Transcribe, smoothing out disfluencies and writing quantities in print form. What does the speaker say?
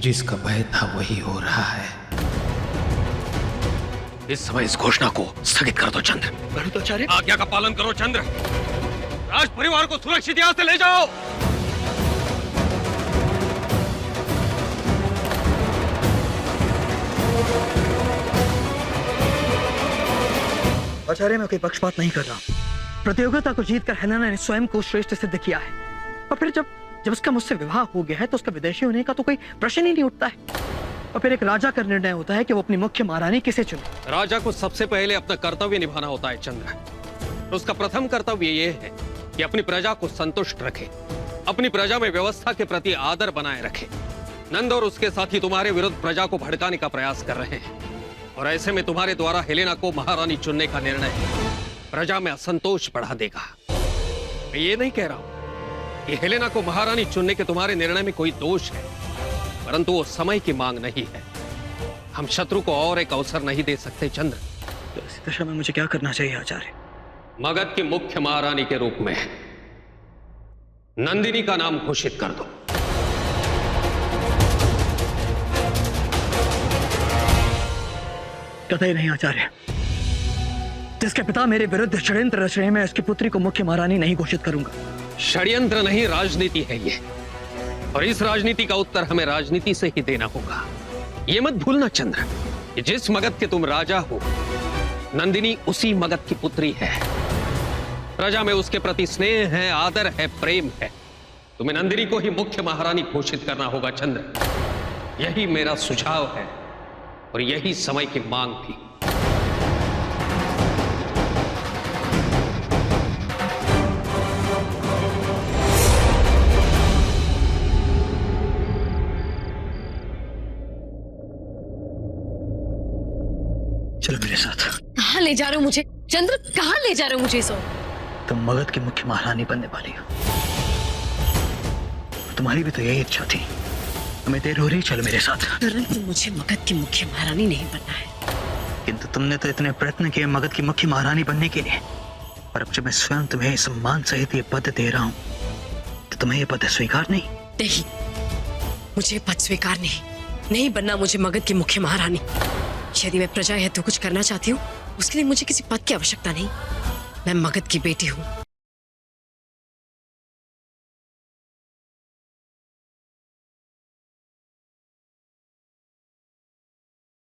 जिसका भय था वही हो रहा है। इस समय इस घोषणा को स्थगित कर दो चंद्र। गरुड़ाचार्य, आज्ञा का पालन करो चंद्र। राज परिवार को सुरक्षित यहां से ले जाओ। आचार्य, मैं कोई पक्षपात नहीं कर रहा। प्रतियोगिता को जीतकर हेलेना ने स्वयं को श्रेष्ठ सिद्ध किया है, और फिर जब उसका मुझसे विवाह हो गया है तो उसका विदेशी होने का तो कोई प्रश्न ही नहीं उठता है। और फिर एक राजा का निर्णय होता है कि वो अपनी मुख्य महारानी किसे चुने। राजा को सबसे पहले अपना कर्तव्य निभाना होता है चंद्र। उसका प्रथम कर्तव्य ये है कि अपनी प्रजा को संतुष्ट रखे, अपनी प्रजा में व्यवस्था के प्रति आदर बनाए रखे। नंद और उसके साथी तुम्हारे विरुद्ध प्रजा को भड़काने का प्रयास कर रहे हैं, और ऐसे में तुम्हारे द्वारा हेलेना को महारानी चुनने का निर्णय प्रजा में असंतोष बढ़ा देगा। मैं ये नहीं कह रहा हूं कि हेलेना को महारानी चुनने के तुम्हारे निर्णय में कोई दोष है, परंतु वो समय की मांग नहीं है। हम शत्रु को और एक अवसर नहीं दे सकते चंद्र। तो इस दशा में मुझे क्या करना चाहिए आचार्य? मगध की मुख्य महारानी के रूप में नंदिनी का नाम घोषित कर दो। कतई नहीं आचार्य। जिसके पिता मेरे विरुद्ध षड्यंत्र रच रहे हैं, मैं उसकी पुत्री को मुख्य महारानी नहीं घोषित करूंगा। षड्यंत्र नहीं, राजनीति है ये, और इस राजनीति का उत्तर हमें राजनीति से ही देना होगा। ये मत भूलना चंद्र कि जिस मगध के तुम राजा हो, नंदिनी उसी मगध की पुत्री है। प्रजा में उसके प्रति स्नेह है, आदर है, प्रेम है। तुम्हें नंदिनी को ही मुख्य महारानी घोषित करना होगा चंद्र। यही मेरा सुझाव है और यही समय की मांग भी। चलो मेरे साथ। कहाँ ले जा रहे हो मुझे चंद्र? कहाँ ले जा रहे हो मुझे? सो तुम मगध की मुख्य महारानी बनने वाली हो। तुम्हारी भी तो यही इच्छा थी। हमें देर हो रही, चलो मेरे साथ। परंतु मुझे मगध की मुख्य महारानी नहीं बनना है। किंतु तुमने तो इतने प्रयत्न किए मगध की मुख्य महारानी बनने के लिए, और अब जब मैं स्वयं तुम्हें सम्मान सहित ये पद दे रहा हूं, तो तुम्हें ये पद स्वीकार नहीं? नहीं, मुझे पद स्वीकार नहीं बनना मुझे मगध की मुख्य महारानी। यदि मैं प्रजा हेतु कुछ करना चाहती हूँ, उसके लिए मुझे किसी पद की आवश्यकता नहीं। मैं मगध की बेटी हूँ,